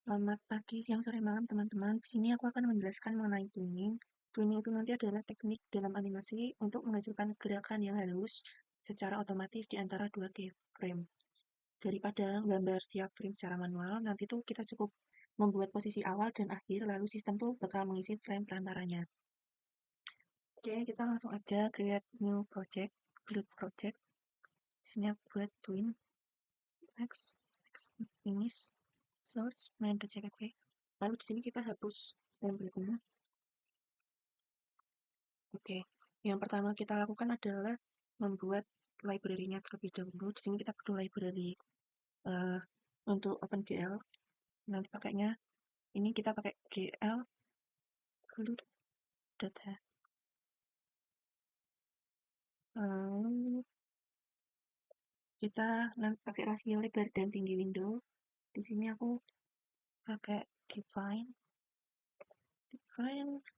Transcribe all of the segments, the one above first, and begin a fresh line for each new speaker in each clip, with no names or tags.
Selamat pagi, siang, sore, malam, teman-teman. Di sini aku akan menjelaskan mengenai twinning. Twinning itu nanti adalah teknik dalam animasi untuk menghasilkan gerakan yang halus secara otomatis di antara dua keyframe. Daripada gambar setiap frame secara manual, nanti tuh kita cukup membuat posisi awal dan akhir, lalu sistem tuh bakal mengisi frame perantaranya. Oke, kita langsung aja create new project, build project. Di sini aku buat twin, next, finish, source, main.jpg. Lalu di sini kita hapus template-nya. Oke, yang pertama kita lakukan adalah membuat library-nya terlebih dahulu. Di sini kita butuh library untuk OpenGL. Nanti pakainya ini kita pakai GL dulu data. Kita nanti pakai rasio lebar dan tinggi window. Di sini aku pakai define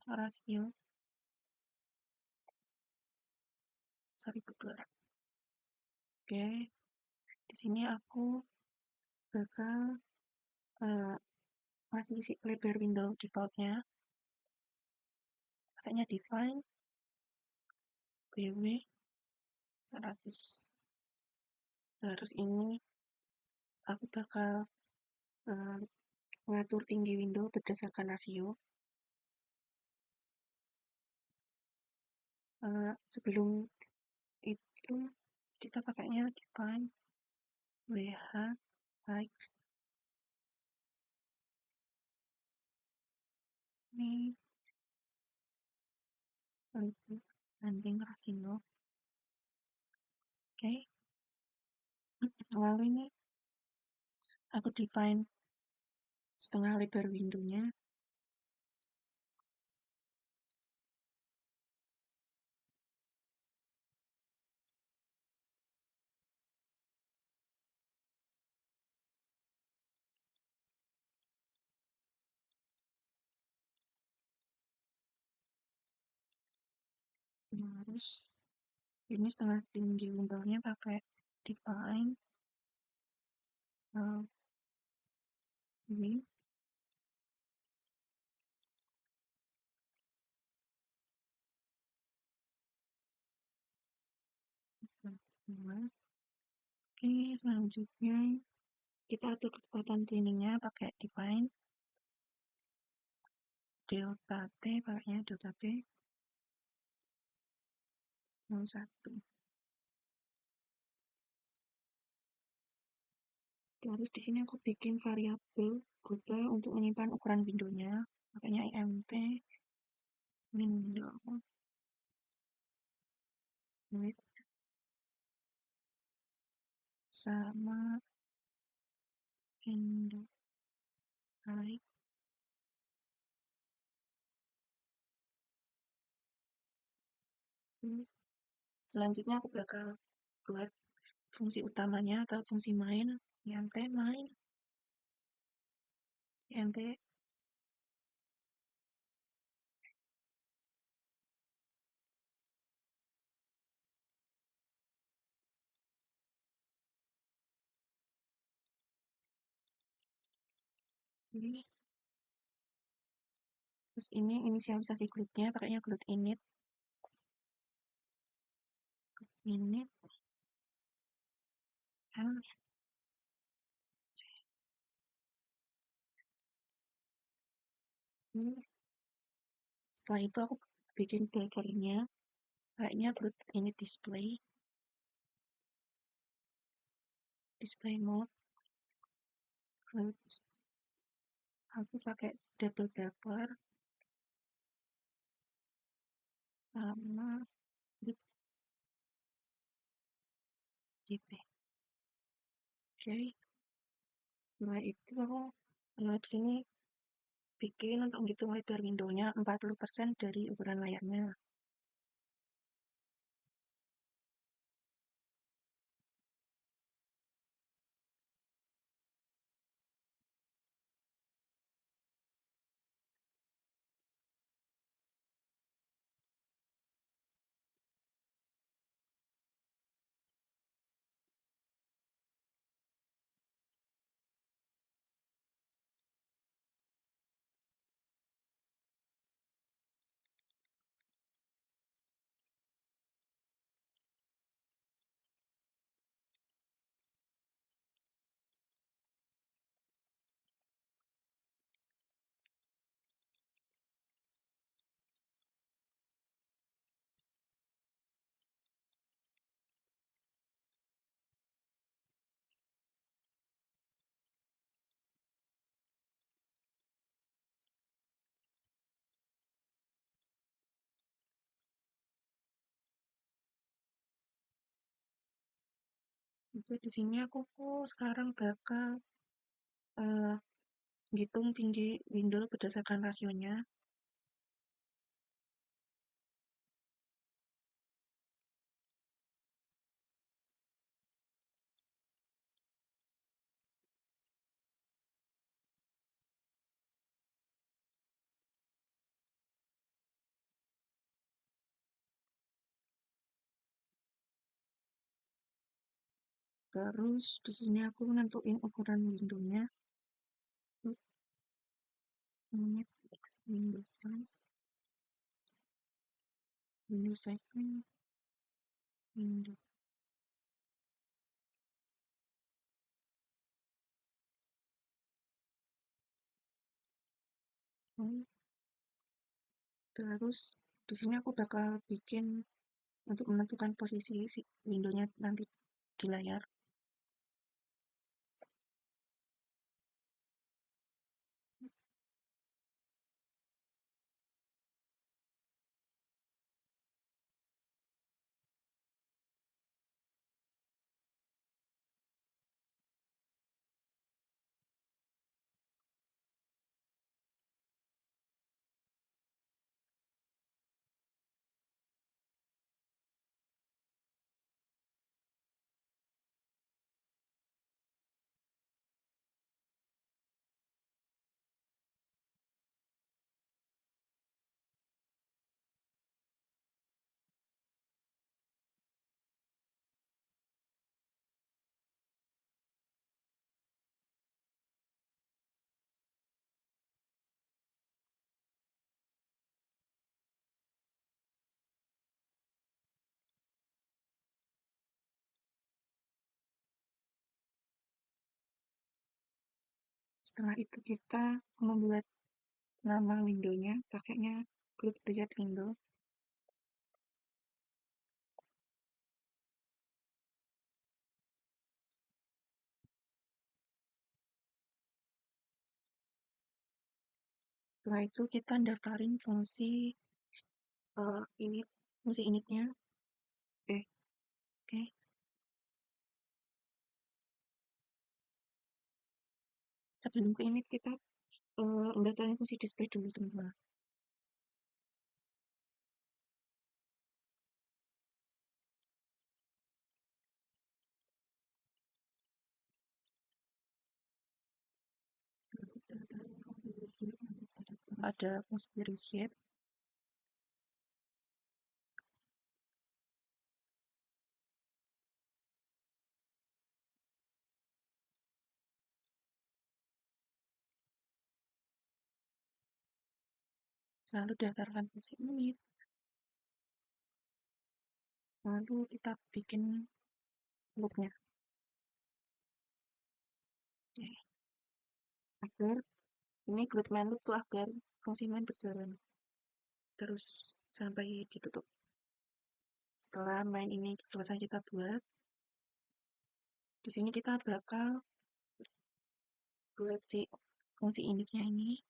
rasio. Sorry, berdua. Oke, di sini aku bakal masih isi lebar window defaultnya. Pakainya define bw 100. Terus ini aku bakal mengatur tinggi window berdasarkan rasio. Sebelum itu kita pakainya define wh height ini lebih banding rasio. Oke, lalu ini aku define setengah lebar windownya. Terus ini setengah tinggi windownya pakai define ini semua. Oke, selanjutnya kita atur kecepatan tuningnya pakai define delta t, pakainya delta t 01. Terus di sini aku bikin variabel global untuk menyimpan ukuran windownya, makanya imt window width sama window height. Selanjutnya aku bakal buat fungsi utamanya atau fungsi main, imt main, imt ini. Terus ini inisialisasi glute-nya pakainya glute init and ini. Setelah itu aku bikin buffernya kayaknya glute init display mode glute. Aku pakai double buffer sama glute jp. Oke, setelah itu aku di sini bikin untuk menghitung lebar windownya 40% dari ukuran layarnya. Oke, di sini aku sekarang bakal eh, hitung tinggi window berdasarkan rasionya. Terus di sini aku nentuin ukuran windownya. Ini window size-nya, window. Terus di sini aku bakal bikin untuk menentukan posisi si windownya nanti di layar. Setelah itu kita membuat nama windownya, pakainya Cloud Create Window. Setelah itu kita daftarin fungsi init, fungsi initnya. Oke. Sebelum ke init kita daftarin fungsi display dulu teman-teman. Ada fungsi reshape. Lalu daftarkan fungsi init. Lalu kita bikin loopnya. Oke. Agar ini grid main loop tuh agar fungsi main berjalan terus sampai ditutup. Setelah main ini selesai kita buat, di sini kita bakal buat si fungsi initnya ini.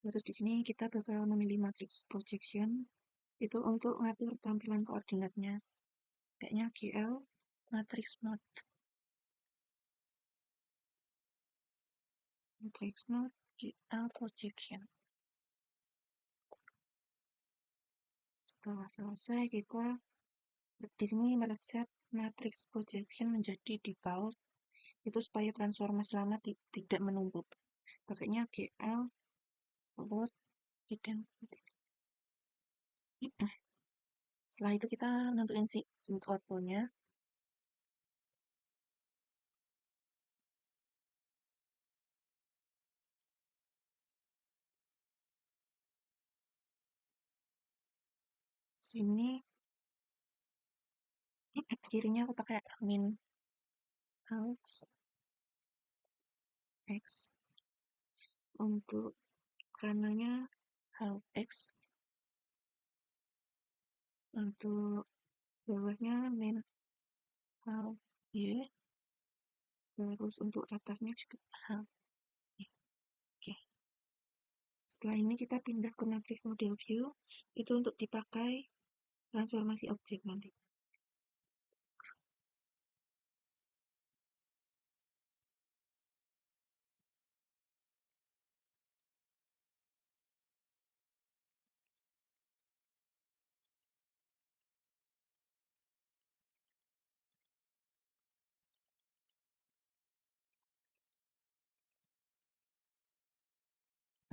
Terus di sini kita bakal memilih matrix projection itu untuk ngatur tampilan koordinatnya. Kayaknya GL matrix mode. Matrix mode GL projection. Setelah selesai kita di sini mereset matrix projection menjadi default itu supaya transformasi lama tidak menumpuk. Pakainya GL load identity. Setelah itu kita nentuin si input output-nya. Sini cirinya aku pakai min half x, untuk kanannya half x, untuk bawahnya min half y, terus untuk atasnya juga half Setelah ini kita pindah ke matrix model view, itu untuk dipakai transformasi objek nanti.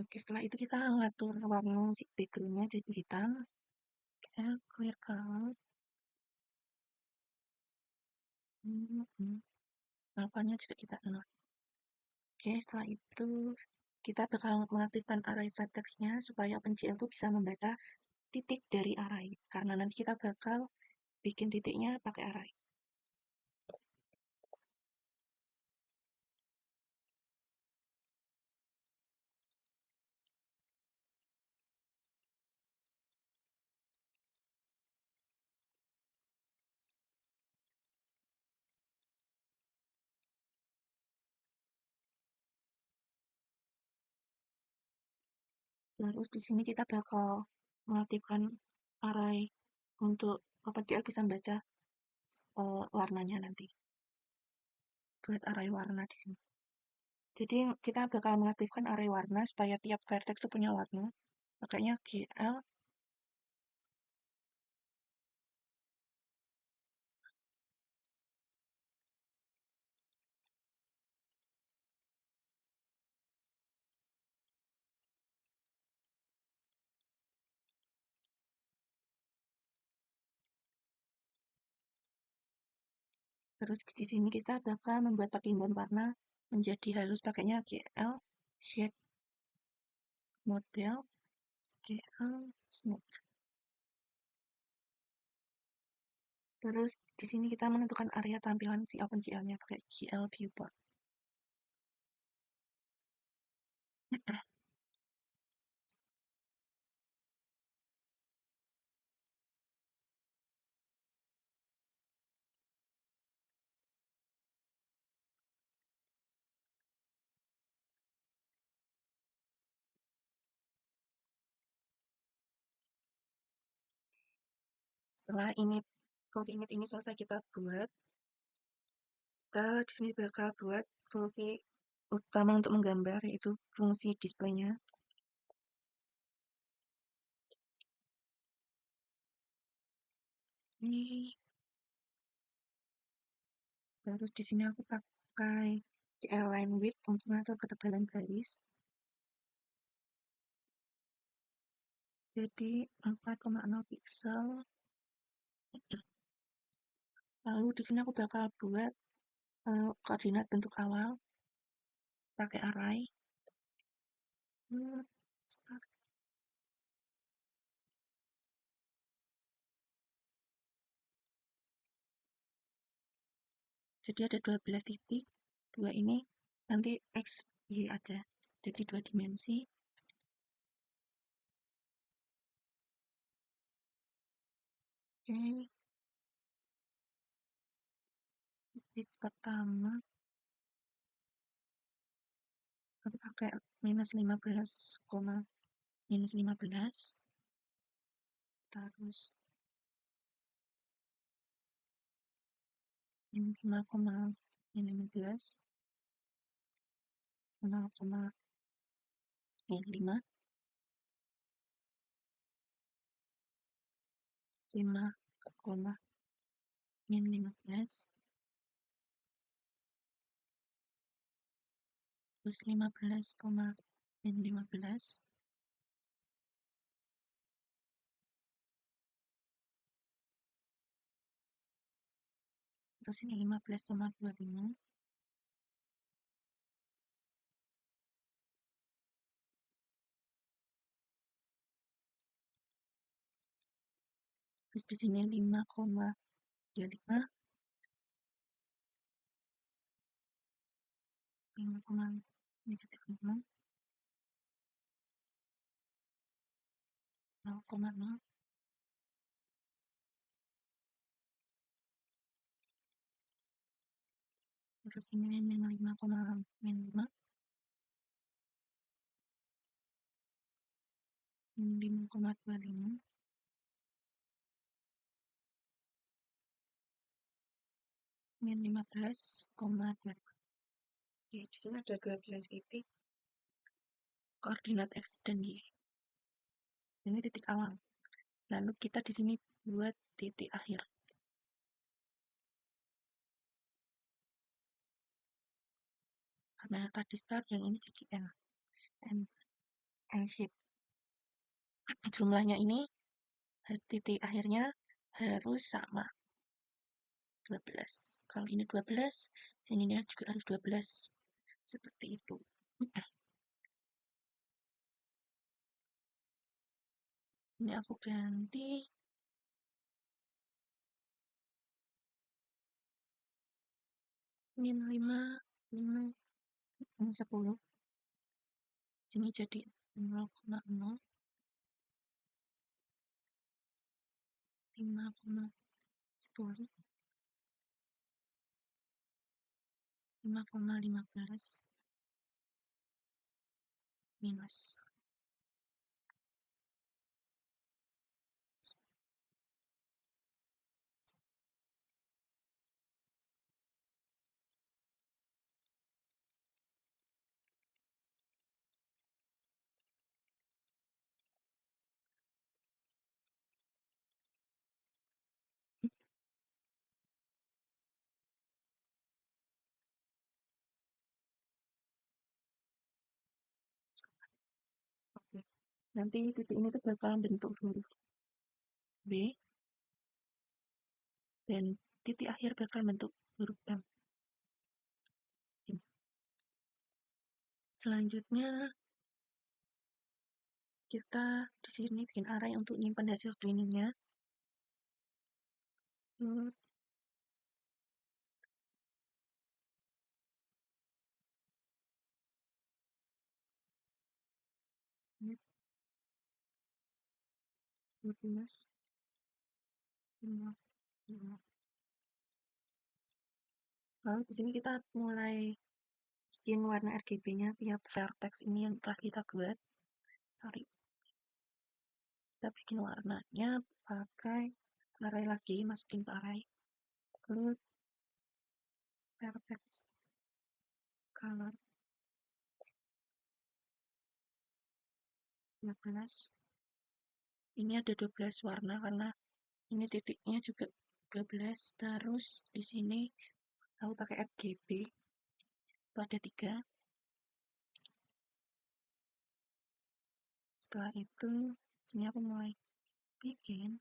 Oke, setelah itu kita ngatur warna si backgroundnya jadi hitam. Kita clear color. Alphanya juga kita nol. Oke, setelah itu kita bakal mengaktifkan array vertex-nya supaya OpenGL itu bisa membaca titik dari array. Karena nanti kita bakal bikin titiknya pakai array. Terus di sini kita bakal mengaktifkan array untuk OpenGL bisa membaca warnanya nanti. Buat array warna di sini. Jadi kita bakal mengaktifkan array warna supaya tiap vertex itu punya warna. Makanya GL. Terus di sini kita bakal membuat perpindahan warna menjadi halus pakainya GL shade model GL smooth. Terus di sini kita menentukan area tampilan si OpenGL-nya pakai GL viewport. Setelah ini fungsi init ini selesai kita buat, kita di sini bakal buat fungsi utama untuk menggambar yaitu fungsi display-nya. Ini terus di sini aku pakai GL line width untuk mengatur ketebalan garis. Jadi 4,0 pixel. Lalu di sini aku bakal buat koordinat bentuk awal pakai array. Jadi ada 12 titik. Dua ini nanti X, Y aja. Jadi 2 dimensi. Oke. Titik pertama aku pakai minus 15, minus 15. Terus 5, minus 15. 0,5. 5, min 15. Terus 15, min 15. Terus ini 15,25. Terus di sini 5,35. 5, negatif 5. 0,0. Terus ini min 5, min 5. min 5,25, min 15,2. Oke, di sini ada 12 titik koordinat X dan Y. Ini titik awal. Lalu kita di sini buat titik akhir. Karena tadi start, yang ini jadi N. N shape. Jumlahnya ini, titik akhirnya harus sama. 12. Kalau ini 12, sininya juga harus 12. Seperti itu. Ini aku ganti min 5, 10. Sini jadi 0,0, 5,10, 5,15, minus. Oke. Nanti titik ini tuh bakal bentuk huruf B, dan titik akhir bakal bentuk huruf M. Ini. Selanjutnya, kita di sini bikin array untuk nyimpan hasil twinningnya. Hmm, ini 12, 5, 5. Lalu di sini kita mulai bikin warna RGB-nya tiap vertex ini yang telah kita buat. Sorry. Kita bikin warnanya pakai array lagi, masukin ke array. Lalu vertex color 12. Ini ada 12 warna karena ini titiknya juga 12. Terus di sini aku pakai RGB. Itu ada 3. Setelah itu, sini aku mulai bikin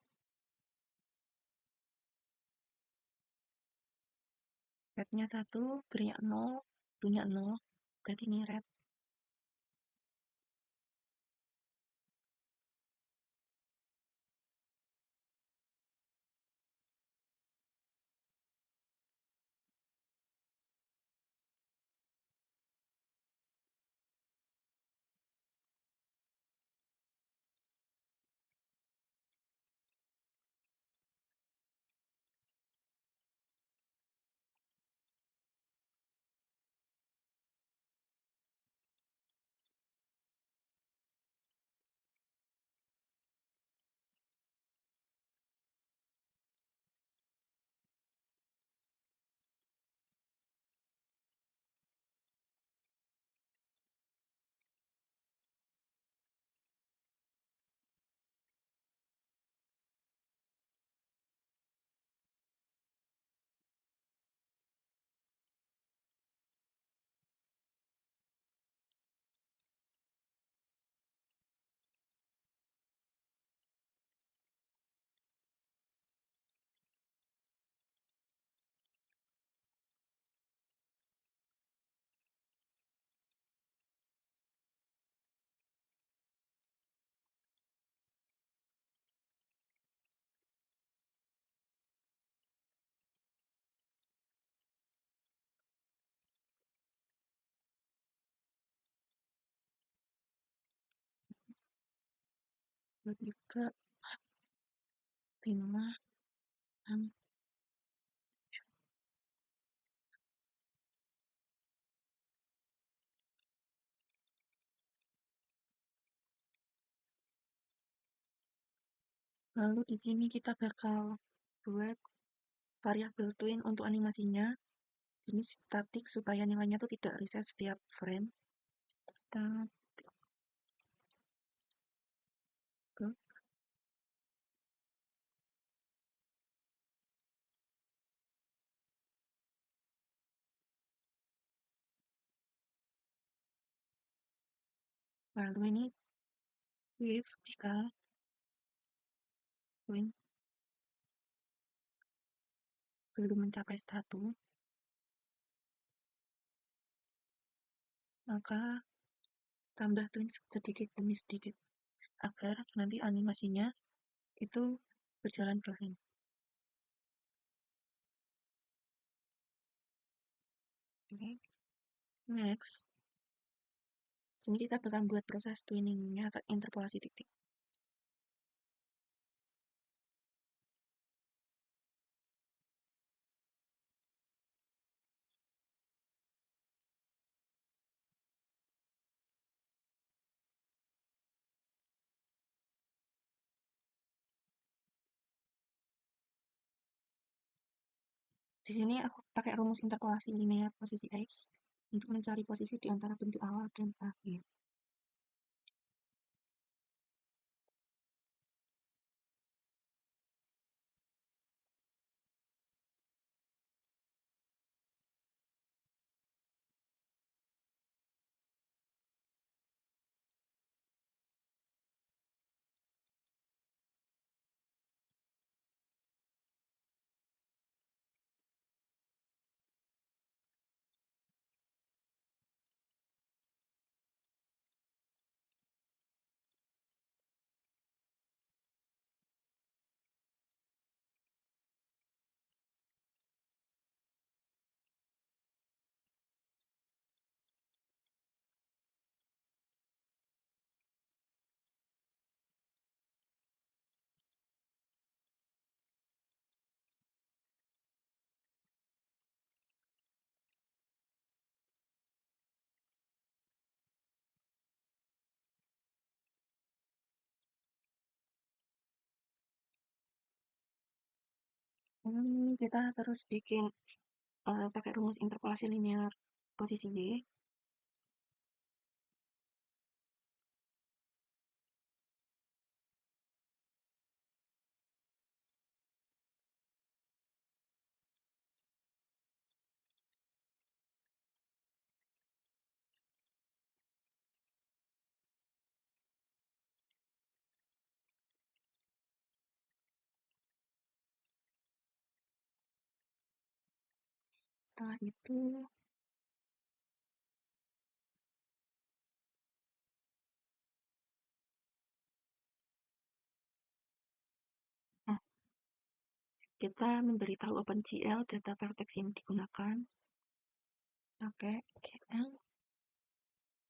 rednya 1, green 0, bluenya 0. Berarti ini red. Lalu ke 5, 6. Lalu di sini kita bakal buat variabel twin untuk animasinya. Ini statik supaya nilainya tuh tidak reset setiap frame. Kita ke lalu ini if jika twin belum mencapai 1, maka tambah twin sedikit demi sedikit agar nanti animasinya itu berjalan pelan. Oke, next. Sini kita bakal buat proses twinningnya atau interpolasi titik. Di sini aku pakai rumus interpolasi linear posisi X untuk mencari posisi di antara bentuk awal dan akhir. Kita terus bikin pakai rumus interpolasi linear posisi Y. Setelah itu, nah, kita memberitahu OpenGL data vertex yang digunakan pakai GL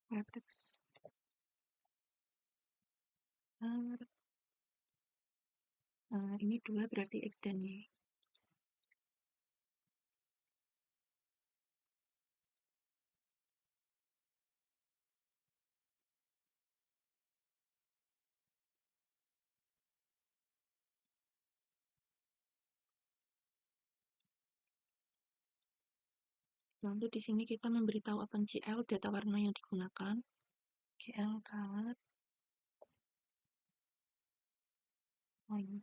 vertex. Nah, ini 2 berarti X dan Y. Lalu di sini kita memberitahu OpenGL data warna yang digunakan. GL color. Oh, ini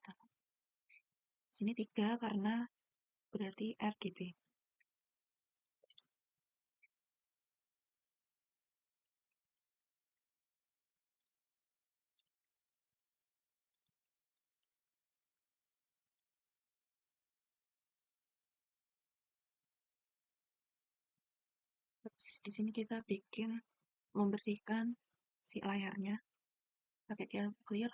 sini 3 karena berarti RGB. Terus di sini kita bikin membersihkan si layarnya pakai clear.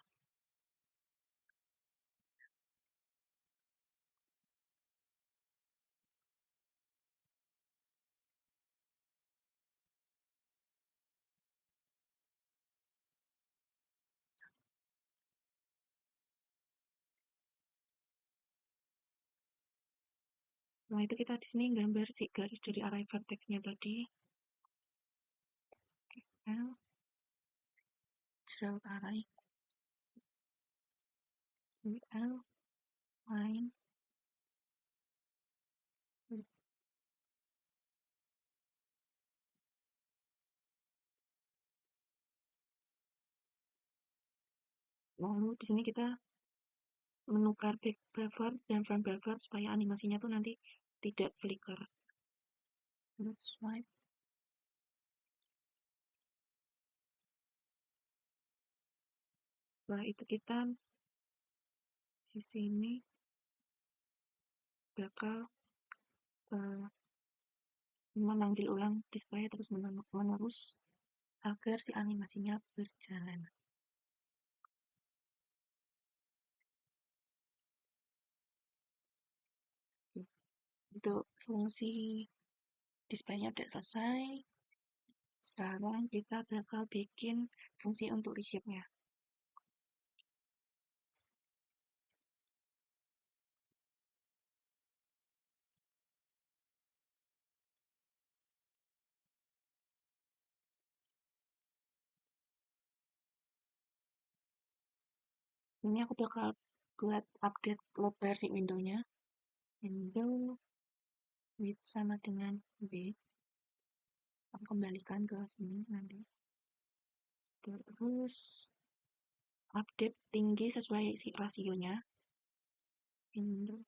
Nah, itu kita di sini gambar si garis dari array vertex-nya tadi. L, draw array. VL line. Lalu di sini kita menukar back buffer dan front buffer supaya animasinya tuh nanti tidak flicker. Terus swipe. Setelah itu kita di sini bakal memanggil ulang display terus menerus agar si animasinya berjalan. Untuk fungsi displaynya udah selesai. Sekarang kita bakal bikin fungsi untuk reshape-nya. Ini aku bakal buat update load versi window-nya. Window width sama dengan B. Aku kembalikan ke sini nanti. Terus update tinggi sesuai si rasionya. Window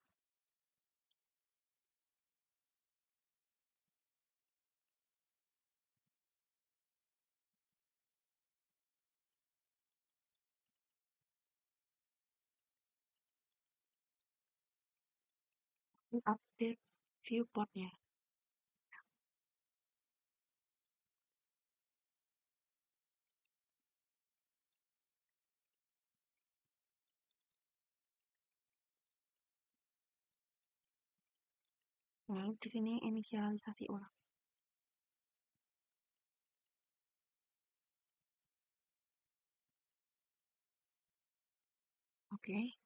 update viewportnya. Lalu di sini inisialisasi ulang. Oke.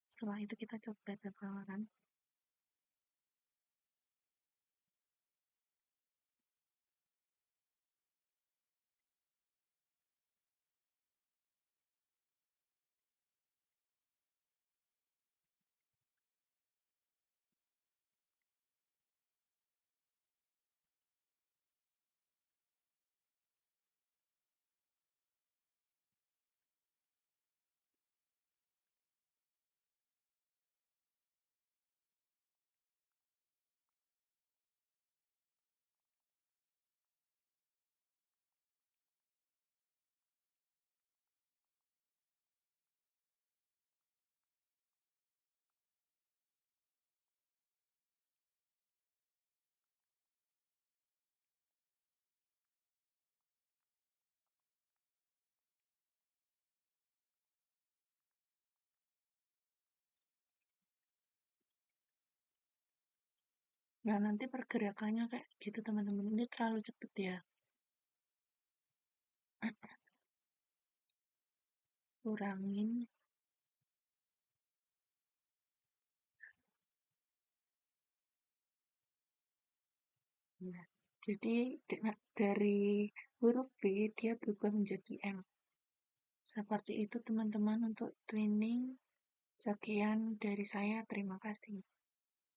Setelah itu kita coba bakaran. Nah, nanti pergerakannya kayak gitu teman-teman. Ini terlalu cepet ya. Kurangin. Nah, jadi dari huruf V dia berubah menjadi M. Seperti itu teman-teman untuk twinning. Sekian dari saya, terima kasih.